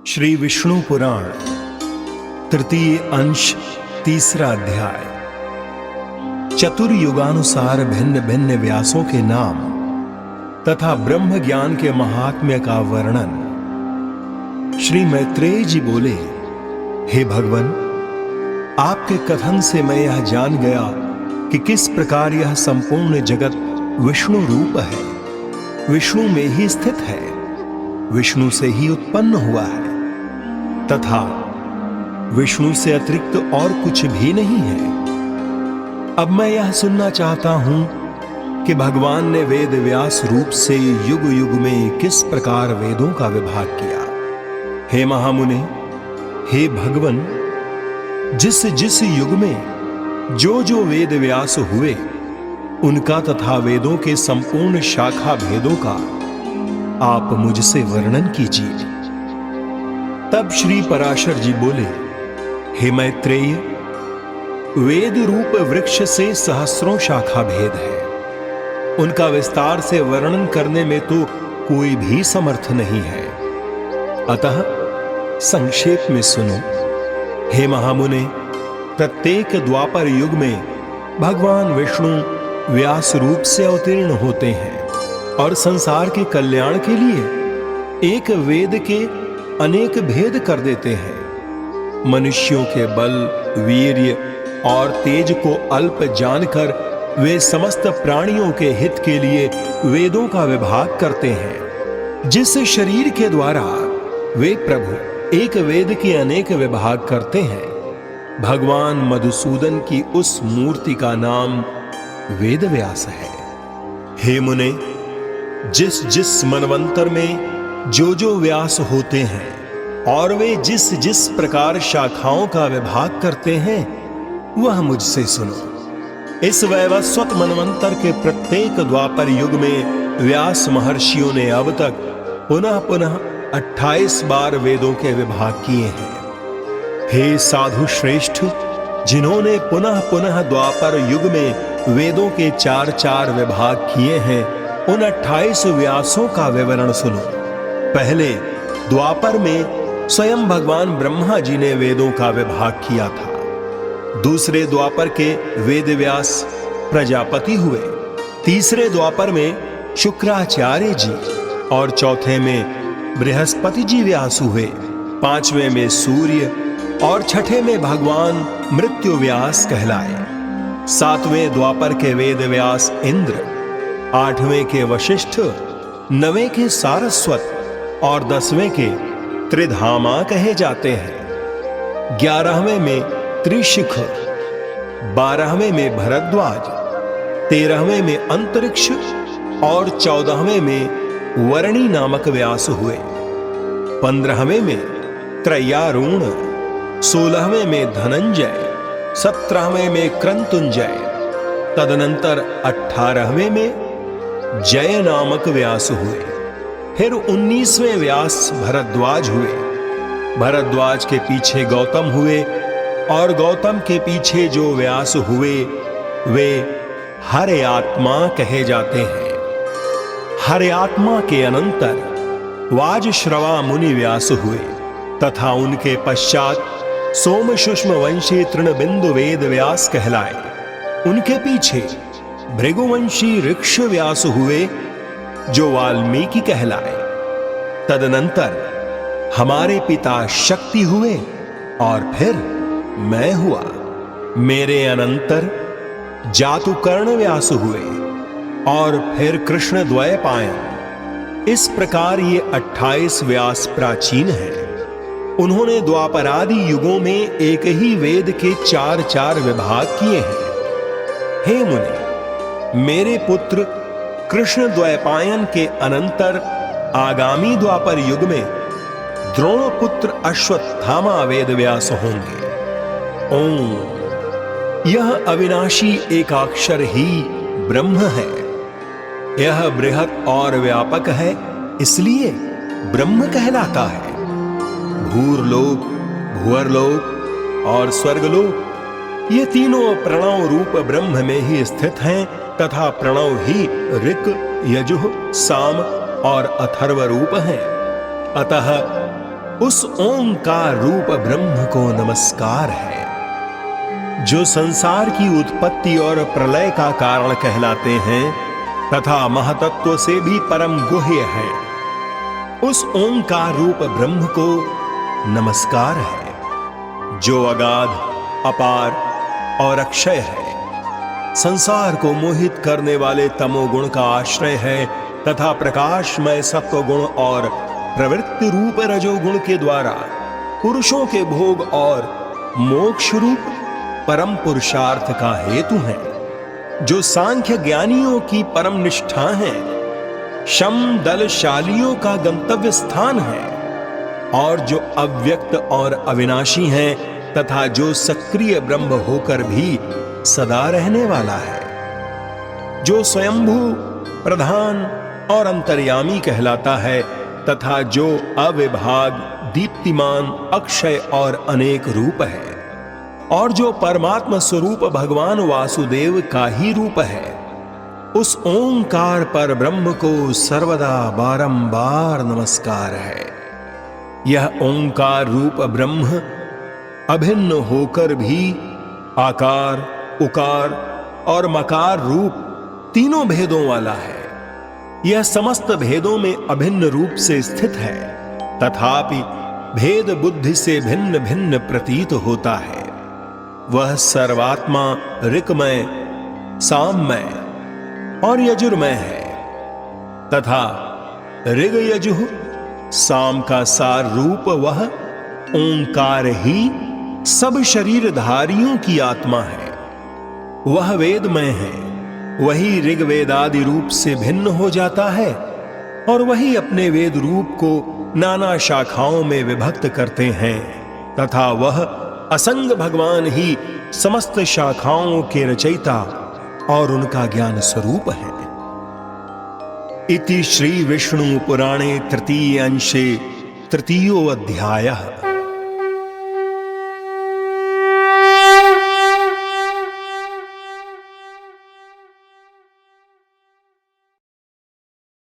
श्री विष्णु पुराण तृतीय अंश तीसरा अध्याय। चतुर्युगानुसार भिन्न भिन्न व्यासों के नाम तथा ब्रह्म ज्ञान के महात्म्य का वर्णन। श्री मैत्रेय जी बोले, हे भगवान, आपके कथन से मैं यह जान गया कि किस प्रकार यह संपूर्ण जगत विष्णु रूप है, विष्णु में ही स्थित है, विष्णु से ही उत्पन्न हुआ है तथा विष्णु से अतिरिक्त और कुछ भी नहीं है। अब मैं यह सुनना चाहता हूं कि भगवान ने वेद व्यास रूप से युग युग में किस प्रकार वेदों का विभाग किया। हे महामुने, हे भगवान, जिस जिस युग में जो जो वेद व्यास हुए उनका तथा वेदों के संपूर्ण शाखा भेदों का आप मुझसे वर्णन कीजिए। तब श्री पराशर जी बोले, हे मैत्रेय, वेद रूप वृक्ष से सहस्रों शाखा भेद है, उनका विस्तार से वर्णन करने में तो कोई भी समर्थ नहीं है। अतः संक्षेप में सुनो। हे महामुने, प्रत्येक द्वापर युग में भगवान विष्णु व्यास रूप से अवतीर्ण होते हैं और संसार के कल्याण के लिए एक वेद के अनेक भेद कर देते हैं। मनुष्यों के बल, वीर्य और तेज को अल्प जानकर वे समस्त प्राणियों के हित के लिए वेदों का विभाग करते हैं। जिस शरीर के द्वारा वे प्रभु एक वेद के अनेक विभाग करते हैं, भगवान मधुसूदन की उस मूर्ति का नाम वेद व्यास है। हे मुने, जिस जिस मनवंतर में जो जो व्यास होते हैं और वे जिस जिस प्रकार शाखाओं का विभाग करते हैं, वह मुझसे सुनो। इस वैवस्वत मनवंतर के प्रत्येक द्वापर युग में व्यास महर्षियों ने अब तक पुनः पुनः 28 बार वेदों के विभाग किए हैं। हे साधु श्रेष्ठ, जिन्होंने पुनः पुनः द्वापर युग में वेदों के 4-4 विभाग किए हैं, उन 28 व्यासों का विवरण सुनो। पहले द्वापर में स्वयं भगवान ब्रह्मा जी ने वेदों का विभाग किया था। दूसरे द्वापर के वेद व्यास प्रजापति हुए, तीसरे द्वापर में शुक्राचार्य जी और चौथे में बृहस्पति जी व्यास हुए, पांचवें में सूर्य और छठे में भगवान मृत्यु व्यास कहलाए। सातवें द्वापर के वेद व्यास इंद्र, आठवें के वशिष्ठ, नवें के सारस्वत और 10वें के त्रिधामा कहे जाते हैं। 11वें में त्रिशिख, 12वें में भरद्वाज, 13वें में अंतरिक्ष और 14वें में वर्णी नामक व्यास हुए। 15वें में त्रयारूण, 16वें में धनंजय, 17वें में क्रंतुंजय, तदनंतर 18वें में जय नामक व्यास हुए। फिर 19वें व्यास भरद्वाज हुए। भरद्वाज के पीछे गौतम हुए और गौतम के पीछे जो व्यास हुए वे हरे आत्मा कहे जाते हैं। हरे आत्मा के अनंतर वाजश्रवा मुनि व्यास हुए तथा उनके पश्चात सोम शुष्म वंशी तृणबिंदु वेद व्यास कहलाए। उनके पीछे भृगुवंशी ऋक्ष व्यास हुए जो वाल्मीकि कहलाए। तदनंतर हमारे पिता शक्ति हुए और फिर मैं हुआ। मेरे अनंतर जातुकर्ण व्यास हुए और फिर कृष्ण द्वैपायन। इस प्रकार ये 28 व्यास प्राचीन हैं। उन्होंने द्वापरादि युगों में एक ही वेद के 4-4 विभाग किए हैं। हे मुने, मेरे पुत्र कृष्ण द्वैपायन के अनंतर आगामी द्वापर युग में द्रोण पुत्र अश्वत्थामा वेद व्यास होंगे। ओम। यह अविनाशी एकाक्षर ही ब्रह्म है। यह बृहत और व्यापक है, इसलिए ब्रह्म कहलाता है। भूरलोक, भुवरलोक और स्वर्गलोक, ये तीनों प्रणव रूप ब्रह्म में ही स्थित हैं तथा प्रणव ही ऋक, यजुः, साम और अथर्व रूप हैं। अतः उस ओंकार रूप ब्रह्म को नमस्कार है, जो संसार की उत्पत्ति और प्रलय का कारण कहलाते हैं तथा महतत्व से भी परम गुह्य है। उस ओंकार रूप ब्रह्म को नमस्कार है, जो अगाध, अपार और अक्षय है, संसार को मोहित करने वाले तमोगुण का आश्रय है तथा प्रकाशमय सत्वगुण और प्रवृत्ति रूप रजोगुण के द्वारा पुरुषों के भोग और मोक्ष रूप परम पुरुषार्थ का हेतु है, जो सांख्य ज्ञानियों की परम निष्ठा है, शम दलशालियों का गंतव्य स्थान है, और जो अव्यक्त और अविनाशी है तथा जो सक्रिय ब्रह्म होकर भी सदा रहने वाला है, जो स्वयंभू, प्रधान और अंतर्यामी कहलाता है तथा जो अविभाग, दीप्तिमान, अक्षय और अनेक रूप है, और जो परमात्मा स्वरूप भगवान वासुदेव का ही रूप है। उस ओंकार पर ब्रह्म को सर्वदा बारंबार नमस्कार है। यह ओंकार रूप ब्रह्म अभिन्न होकर भी आकार, उकार और मकार रूप तीनों भेदों वाला है। यह समस्त भेदों में अभिन्न रूप से स्थित है, तथापि भेद बुद्धि से भिन्न भिन्न प्रतीत होता है। वह सर्वात्मा ऋक्मय, साममय और यजुर्मय है तथा ऋग यजुः साम का सार रूप वह ओंकार ही सब शरीरधारियों की आत्मा है। वह वेदमय है, वही ऋग्वेदादि रूप से भिन्न हो जाता है और वही अपने वेद रूप को नाना शाखाओं में विभक्त करते हैं तथा वह असंग भगवान ही समस्त शाखाओं के रचयिता और उनका ज्ञान स्वरूप है। इति श्री विष्णु पुराणे तृतीय अंशे तृतीयो अध्यायः।